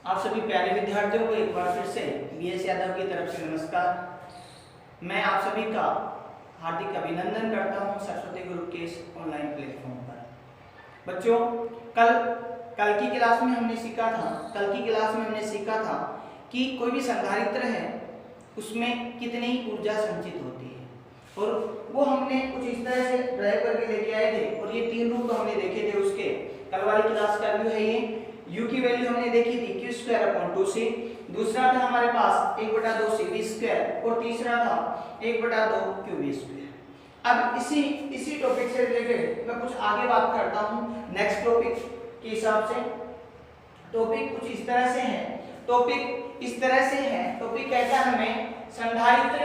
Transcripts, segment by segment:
आप सभी प्यारे विद्यार्थियों को एक बार फिर से बीएस यादव की तरफ से नमस्कार। मैं आप सभी का हार्दिक अभिनंदन करता हूं सरस्वती ग्रुप के इस ऑनलाइन प्लेटफॉर्म पर। बच्चों, कल की क्लास में हमने सीखा था कि कोई भी संधारित्र है उसमें कितनी ऊर्जा संचित होती है, और वो हमने कुछ इस तरह से ड्राइव करके लेके आए थे। और ये तीन रूप हमने देखे थे उसके। कल वाली क्लास का व्यू है ये। u की वैल्यू हमने देखी थी q²/2c, दूसरा था हमारे पास 1/2c और तीसरा था 1/2qv²। अब इसी टॉपिक से रिलेटेड मैं कुछ आगे बात करता हूं नेक्स्ट टॉपिक के हिसाब से। टॉपिक कुछ इस तरह से है। टॉपिक कहता है हमें संधारित्र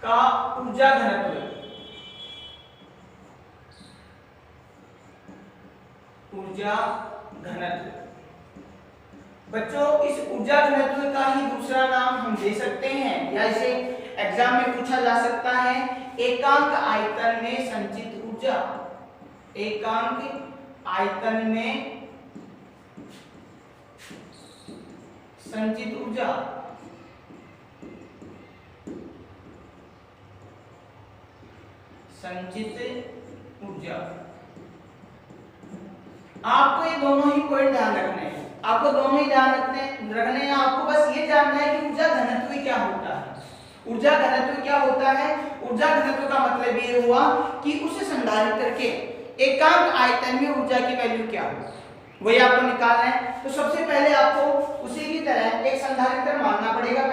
का ऊर्जा घनत्व। बच्चों, इस ऊर्जा घनत्व का ही दूसरा नाम हम दे सकते हैं, या इसे एग्जाम में पूछा जा सकता है एकांक आयतन में संचित ऊर्जा। एकांक आयतन में संचित ऊर्जा। आपको ये दोनों ही पॉइंट ध्यान रखने हैं। आपको बस ये जानना है कि ऊर्जा घनत्व क्या होता है। ऊर्जा घनत्व का मतलब ये हुआ कि उस संधारित्र के एकांक आयतन में ऊर्जा की वैल्यू क्या हो, वही आपको निकालना है। तो सबसे पहले आपको उसी की तरह एक संधारित्र मानना पड़ेगा।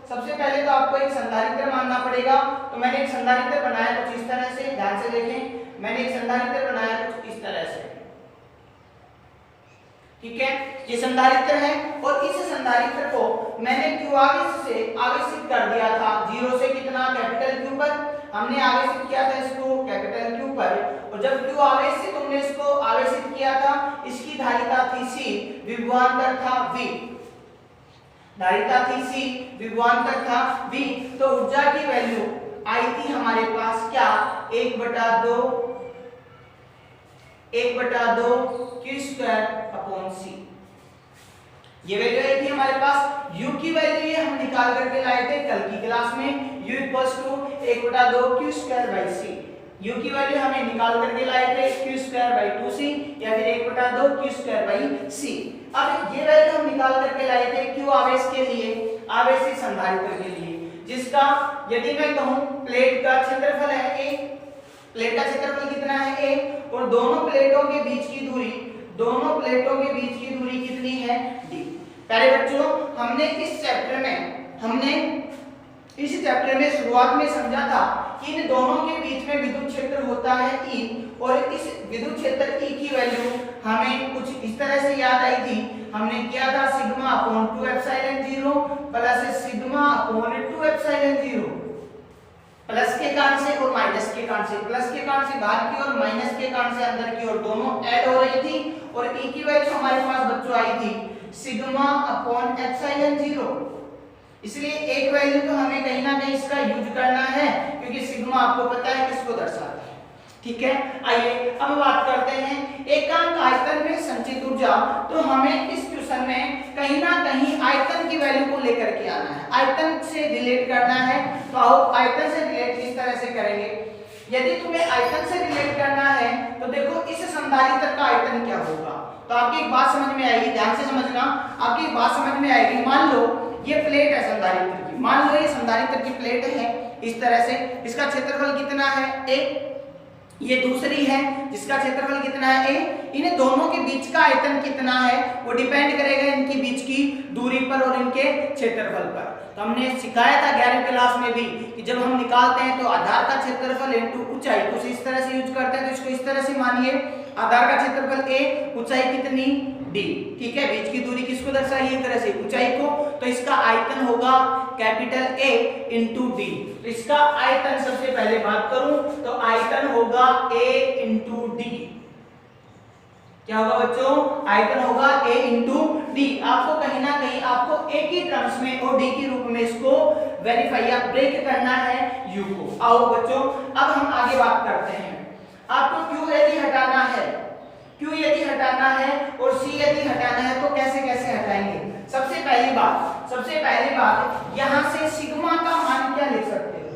सबसे पहले तो आपको एक संधारित्र मानना पड़ेगा। तो मैंने एक संधारित्र बनाया कुछ इस तरह से, ध्यान से देखें। मैंने एक संधारित्र बनाया कुछ इस तरह से, ठीक है। ये संधारित्र है और इस संधारित्र को मैंने q आवेश से आवेशित कर दिया था। 0 से कितना, कैपिटल Q पर हमने आवेशित किया था इसको कैपिटल Q पर। और जब q आवेश से तुमने इसको आवेशित किया था, इसकी धारिता थी C, विभवांतर था V। विभवांतर था V। तो ऊर्जा की वैल्यू आई थी हमारे पास क्या, 1/2 q²/c। ये वैल्यू आई थी हमारे पास। u की वैल्यू ये हम निकाल करके लाए थे कल की क्लास में। u = 1/2 q²/c। u की वैल्यू हमें निकाल करके लाए थे q²/2c या फिर 1/2 q²/c। अब ये वैल्यू हम निकाल करके लाए थे q आवेश के लिए, आवेशी संधारित्र के लिए, जिसका यदि मैं कहूं प्लेट का क्षेत्रफल है a, प्लेट का क्षेत्रफल कितना है a, और दोनों प्लेटों के बीच की दूरी कितनी है d। प्यारे बच्चों, हमने इस चैप्टर में शुरुआत में समझा था कि इन दोनों के बीच में विद्युत क्षेत्र होता है E, और इस विद्युत क्षेत्र E की वैल्यू हमें कुछ इस तरह से याद आई थी। हमने किया था σ/2ε0 प्लस σ/2ε0, प्लस के कारण से और माइनस के कारण से, प्लस के कारण से बाहर की और माइनस के कारण से अंदर की, और दोनों ऐड हो रही थी। और E की वैल्यू हमारे पास बच्चों आई थी σ/ε0। इसलिए एक वैल्यू तो हमें कहीं ना कहीं इसका यूज करना है, क्योंकि सिग्मा आपको पता है किसको दर्शाता है, ठीक है। आइए अब बात करते हैं एकांक आयतन में संचित ऊर्जा। तो हमें इस क्वेश्चन में कहीं ना कहीं आयतन की वैल्यू को लेकर के आना है, आयतन से रिलेट करना है। तो आओ आयतन से रिलेट किस तरह से करेंगे। यदि तुम्हें आयतन से रिलेट करना है तो देखो इस संधारित्र का आयतन क्या होगा। तो आपकी एक बात समझ में आएगी, ध्यान से समझना, आपकी एक बात समझ में आएगी। मान लो ये प्लेट है संधारित्र की, मान लो ये संधारित्र की प्लेट है इस तरह से, इसका क्षेत्रफल कितना है a, ये दूसरी है जिसका क्षेत्रफल कितना है a। इन दोनों के बीच का आयतन कितना है वो डिपेंड करेगा इनके बीच की दूरी पर और इनके क्षेत्रफल पर। तो हमने सिखाया था 11वीं क्लास में भी कि जब हम निकालते हैं तो आधार का क्षेत्रफल इनटू ऊंचाई, तो इस तरह से यूज करते हैं। तो इसको इस तरह से मानिए, आधार का क्षेत्रफल a, ऊंचाई कितनी d, ठीक है। बीच की दूरी किसको दर्शाइए, इस तरह से ऊंचाई को। तो इसका आयतन होगा कैपिटल A इंटू d। तो इसका आयतन सबसे पहले बात करूं तो आयतन होगा A इंटू d। क्या होगा बच्चों, आयतन होगा a इंटू डी। आपको कहीं ना कहीं आपको a की टर्म्स में और d के रूप में इसको वेरीफाई या ब्रेक करना है u को। आओ बच्चों अब हम आगे बात करते हैं। आपको Q यदि हटाना है, Q यदि हटाना है और C यदि हटाना है तो कैसे कैसे हटाएंगे? सबसे पहली बात यहाँ से सिग्मा का मान क्या लिख सकते हो?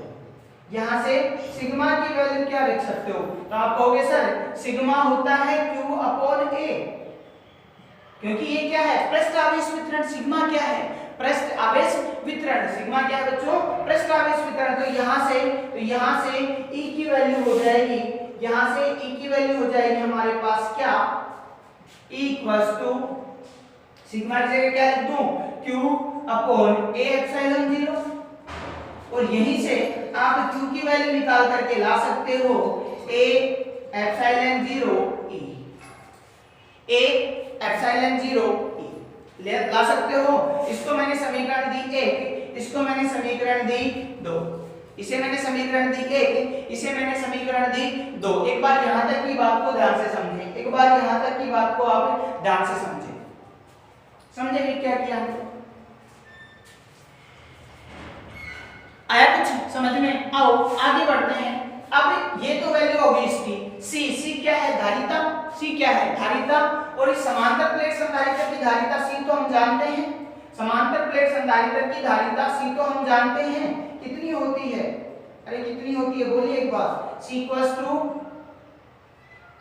यहाँ से सिग्मा की वैल्यू क्या लिख सकते हो? तो आप कहोगे सर सिग्मा होता है Q अपॉन A, क्योंकि ये क्या है? पृष्ठ आवेश वितरण। सिग्मा क्या है? पृष्ठ आवेश वितरण। सिग्मा क्या है बच्चों? पृष्ठ आवेश वितरण। तो यहाँ से E की वैल्यू हो जाएगी, यहाँ से E की वैल्यू हो जाएगी हमारे पास क्या? E इक्वल्स टू सिग्मा की जगह क्या लिख दूं? Q अपॉन A एप्सिलॉन 0, और यहीं से आप Q की वैल्यू निकाल करके ला सकते हो A epsilon 0 E, A epsilon 0 E ला सकते हो। इसको मैंने समीकरण दी 1, इसको मैंने समीकरण दी 2, इसे मैंने समीकरण दी 1, इसे मैंने समीकरण दी 2। एक बार यहां तक की बात को ध्यान से समझें, एक बार यहां तक की बात को आप ध्यान से समझें। समझे कि क्या किया? आया कुछ समझ में? आओ आगे बढ़ते हैं। अब ये तो वैल्यू होगी इसकी। C क्या है? धारिता। C क्या है? धारिता। और इस समांतर प्लेट संधारित्र की धारिता C तो हम जानते हैं, समांतर प्लेट संधारित्र की धारिता C तो हम जानते हैं कितनी होती है? अरे कितनी होती है बोलिए एक बार। C equals to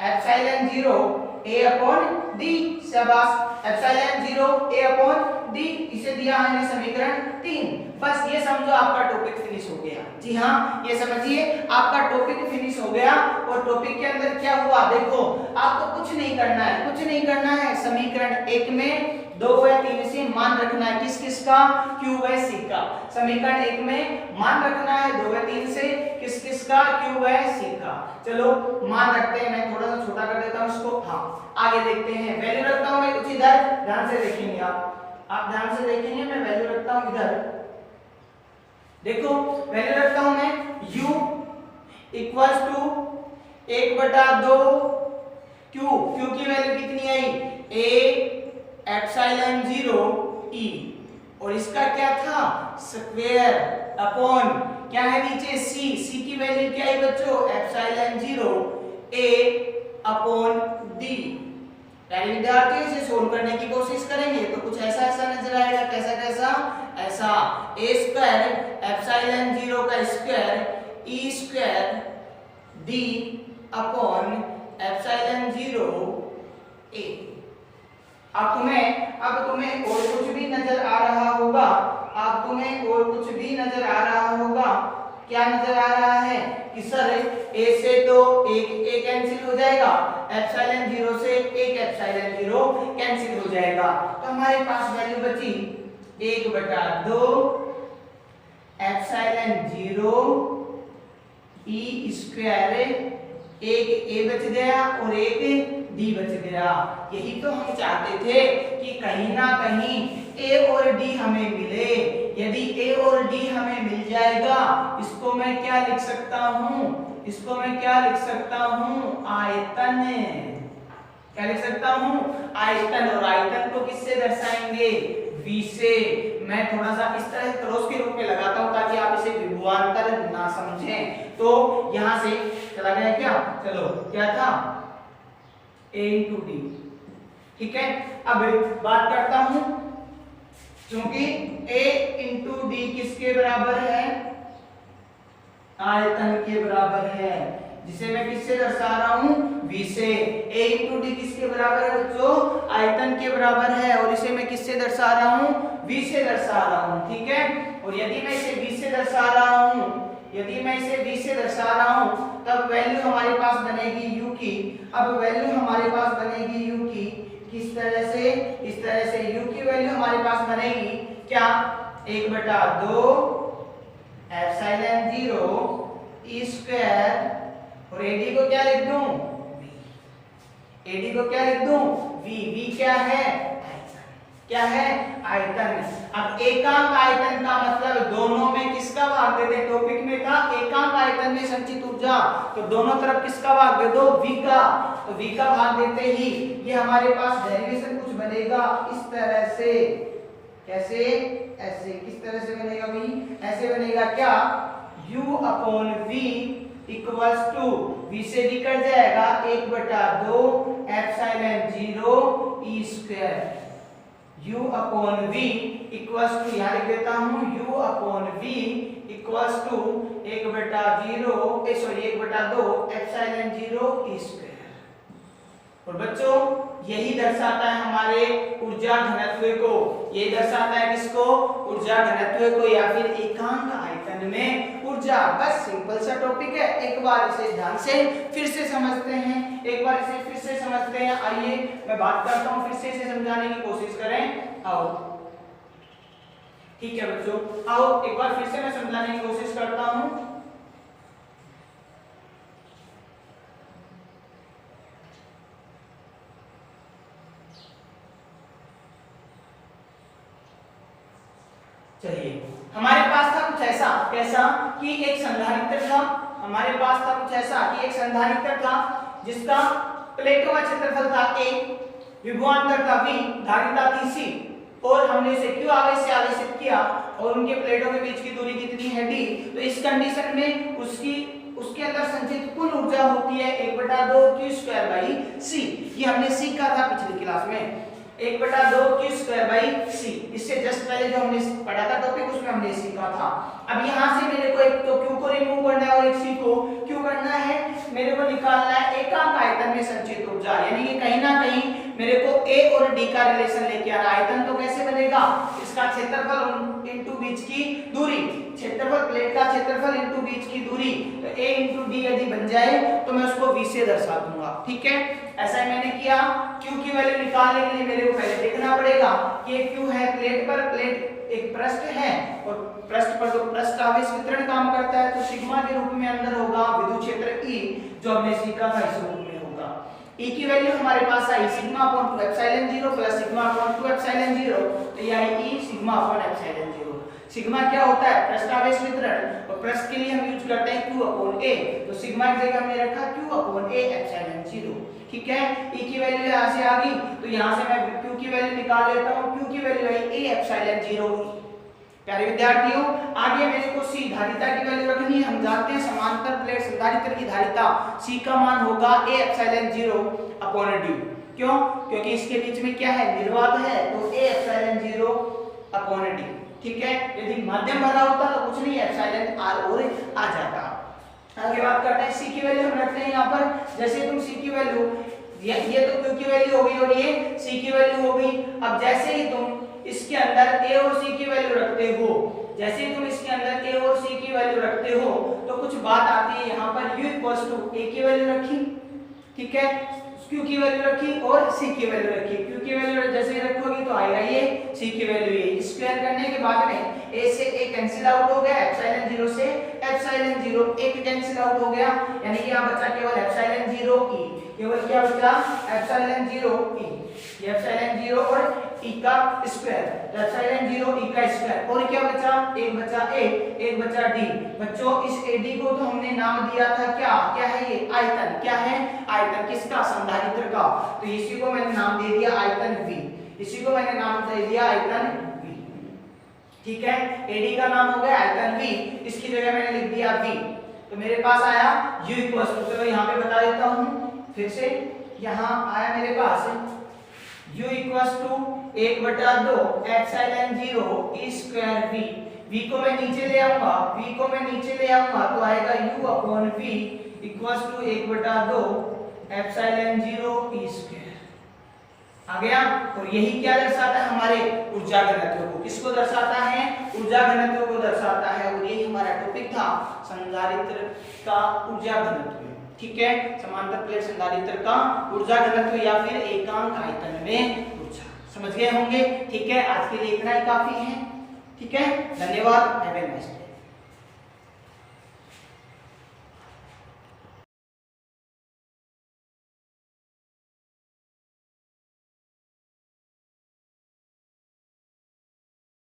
epsilon 0 A upon D। शाबाश, एप्सिलॉन 0 A अपॉन D, इसे दिया हमने समीकरण 3। बस ये समझो आपका टॉपिक फिनिश हो गया। जी हाँ, ये समझिए आपका टॉपिक फिनिश हो गया। और टॉपिक के अंदर क्या हुआ देखो, आपको कुछ नहीं करना है, कुछ नहीं करना है। समीकरण 1 में 2 व 3 से मान रखना है, किस किस का? Q व C का। समीकरण 1 में मान रखना है 2 व 3 से किस किस का? Q व C का। चलो मान रखते हैं, मैं थोड़ा सा छोटा कर देता हूं इसको। हाँ आगे देखते हैं। वैल्यू रखता हूं मैं कुछ इधर, ध्यान से देखेंगे आप ध्यान से देखेंगे। मैं वैल्यू रखता हूं इधर, देखो वैल्यू रखता हूं मैं U equals to 1/2 Q। Q की वैल्यू कितनी आई? A एप्सिलॉन 0 E, और इसका क्या था? स्क्वायर अपॉन क्या है नीचे? C की वैल्यू क्या है बच्चों? Epsilon 0 A upon D। यानी विद्यार्थियों इसे सोल्व करने की कोशिश करेंगे तो कुछ ऐसा नजर आएगा। कैसा कैसा? ऐसा A स्क्वायर एप्सिलॉन 0 का square E square D upon epsilon 0 A। अब तुम्हें और कुछ भी नजर आ रहा होगा, अब तुम्हें और कुछ भी नजर आ रहा होगा। क्या नजर आ रहा है कि सर A से तो एक कैंसिल हो जाएगा, एप्सिलॉन 0 से एक एप्सिलॉन 0 कैंसिल हो जाएगा। तो हमारे पास वैल्यू बची 1/2 एप्सिलॉन 0 E स्क्वायर, एक A बच गया और एक D बच गया। यही तो हम चाहते थे कि कहीं ना कहीं A और D हमें मिले। यदि A और D हमें मिल जाएगा, इसको मैं क्या लिख सकता हूँ? इसको मैं क्या लिख सकता हूँ? आयतन। क्या लिख सकता हूँ? आयतन। और आयतन को किससे दर्शाएंगे? V से। मैं थोड़ा सा इस तरह क्रॉस के रूप में लगाता हूँ ताकि आप इसे विभवांतर ना समझें। तो यहाँ से चला गया क्या? चलो क्या था? A into D। ठीक है, अब बात करता हूं, क्योंकि A into D किसके बराबर है? आयतन के बराबर है, जिसे मैं किससे दर्शा रहा हूं? V से। A into D किसके बराबर है बच्चों? आयतन के बराबर है, और इसे मैं किससे दर्शा रहा हूं? V से दर्शा रहा हूं। ठीक है, और यदि मैं इसे V से दर्शा रहा हूं, यदि मैं इसे V से दर्शा रहा हूं, तब वैल्यू हमारे पास बनेगी U की। अब वैल्यू हमारे पास बनेगी U की किस तरह से? इस तरह से U की वैल्यू हमारे पास बनेगी क्या? 1/2 एप्सिलॉन 0 E स्क्वायर, और AD को क्या लिख दूं? AD को क्या लिख दूं? V क्या है? क्या है? आयतन। अब एकांक आयतन का मतलब दोनों में किसका भाग दे दे? टॉपिक में था एकांक आयतन में संचित ऊर्जा, तो दोनों तरफ किसका भाग दे दो? V का। तो V का भाग देते ही ये हमारे पास डेरिवेशन कुछ बनेगा इस तरह से। कैसे? ऐसे। किस तरह से बनेगा भाई? ऐसे बनेगा क्या? U upon V equals to v से v कट जाएगा 1/2 epsilon 0 e square u upon v equals to, यहाँ लिख देता हूँ u upon v equals to 1/2 epsilon 0 e square. और बच्चों यही दर्शाता है हमारे ऊर्जा घनत्व को, ये दर्शाता है किसको, ऊर्जा घनत्व को या फिर एकांक आयतन में ऊर्जा। बस सिंपल सा टॉपिक है, एक बार इसे ध्यान से फिर से समझते हैं, एक बार इसे फिर से समझते हैं। आइए मैं बात करता हूँ, फिर से इसे समझाने की कोशिश करें। आओ ठीक है बच्चों, आओ एक बार फिर से मैं समझाने की कोशिश करता हूँ। चलिए, हमारे पास था कुछ ऐसा, कैसा कि एक संधारित्र था, हमारे पास था कुछ ऐसा कि एक संधारित्र था जिसका प्लेटों का क्षेत्रफल था a, विभवांतर था v, धारिता थी c, और हमने इसे q आवेश से आवेशित किया और उनके प्लेटों के बीच की दूरी कितनी है d। तो इस कंडीशन में उसके अंदर संचित कुल ऊर्जा होती है 1/2 q²/c। ये हमने सीखा था पिछली क्लास में, 1/2 q²/c। इससे जस्ट पहले जो हमने पढ़ा था टॉपिक उसमें हमने सीखा था। अब यहाँ से मेरे को एक तो q को रिमूव करना है और एक c को q करना है। मेरे को निकालना है एकांक आयतन में संचित ऊर्जा, यानी कि कहीं ना कहीं मेरे को a और d का रिलेशन लेके आना। आयतन तो कैसे बनेगा, इसका क्षेत्रफल इनटू बीच की दूरी, क्षेत्रफल प्लेट का क्षेत्रफल इनटू बीच की दूरी, तो a इनटू d यदि बन जाए तो मैं उसको v से दर्शा दूंगा। ठीक है, ऐसा ही मैंने किया। q की वैल्यू निकालने के लिए मेरे को पहले देखना पड़ेगा कि ये q है प्लेट पर, प्लेट एक पृष्ठ है और पृष्ठ पर तो पृष्ठ आवेश वितरण काम करता है, तो सिग्मा के रूप में अंदर होगा विद्युत क्षेत्र E, जो हमने सीखा था इस रूप में होगा। E की वैल्यू हमारे पास आई sigma upon 2 epsilon 0 plus sigma upon 2 epsilon 0, तो ये आई E sigma upon epsilon 0। Sigma क्या होता है, पृष्ठ आवेश वितरण, और पृष्ठ के लिए हम यूज करते हैं q अपॉन a, तो सिग्मा की जगह हमने रखा q अपॉन a एप्सिलॉन 0। ठीक है, E की वैल्यू यहाँ से आ गई, तो यहाँ से मैं q की वैल्यू निकाल लेता हूँ। q की वैल्यू आई a एप्सिलॉन 0। प्यारे विद्यार्थियों, आगे मेरे को c धारिता की वैल्यू रखनी है। हम जानते हैं समांतर प्लेट संधारित्र की धारिता c का मान होगा a एप्सिलॉन 0 अपॉन d। क्यों, क्योंकि इसके बीच में क्या है, निर्वात है, तो a एप्सिलॉन 0 अपॉन d। ठीक है, यदि माध्यम भरा होता तो कुछ नहीं, एप्सिलॉन r और आ जाता। आगे बात करते हैं c की वैल्यू हम रखते हैं यहाँ पर। जैसे तुम c की वैल्यू, ये तो q की वैल्यू हो गई और ये c की वैल्यू हो गई। अब जैसे ही तुम इसके अंदर a और c की वैल्यू रखते हो, जैसे ही तुम इसके अंदर a और c की वैल्यू रखते हो तो कुछ बात आती है। यहाँ पर u इक्वल्स टू a की वैल्यू रखी, ठीक है, q की वैल्यू रखी और c की वैल्यू रखी। q की वैल्यू जैसे ही रखोगे तो आएगा ये, c की वैल्यू ये। स्क्वायर करने के बाद में a से a कैंसिल आउट हो गया, एप्सिलॉन 0 से एप्सिलॉन 0 1 कैंसिल आउट हो गया, यानी कि यहाँ बचा केवल एप्सिलॉन 0 e, केवल क्या बचा, एप्सिलॉन 0 e। ये एप्सिलॉन 0 और e का स्क्वायर, एप्सिलॉन 0 e का स्क्वायर, और क्या बचा, एक बचा a, एक बचा d। बच्चों इस ad को तो हमने नाम दिया था क्या, क्या है ये, आयतन। क्या है, आयतन, किसका, संधारित्र का। तो इसी को मैंने नाम दे दिया आयतन v, इसी को मैंने नाम दे दिया आयतन v। ठीक है, ad का नाम हो गया आयतन v, इसकी जगह मैंने लिख दिया v। तो मेरे पास आया u इक्वल्स टू, चलो यहाँ पे बता देता हूँ फिर से, यहाँ आया मेरे पास u equals to 1/2 epsilon 0 e square v। v को मैं नीचे ले आऊंगा, v को मैं नीचे ले आऊंगा तो आएगा u upon v equals to 1/2 epsilon 0 e square. आ गया। और यही क्या दर्शाता है, हमारे ऊर्जा घनत्व को। किसको दर्शाता है, ऊर्जा घनत्व को दर्शाता है। और यही हमारा टॉपिक था, संधारित्र का ऊर्जा घनत्व। ठीक है, समांतर प्लेट संधारित्र का ऊर्जा घनत्व या फिर एकांक आयतन में ऊर्जा। समझ गए होंगे। ठीक है, आज के लिए इतना ही काफी है। ठीक है, धन्यवाद। Have a nice day.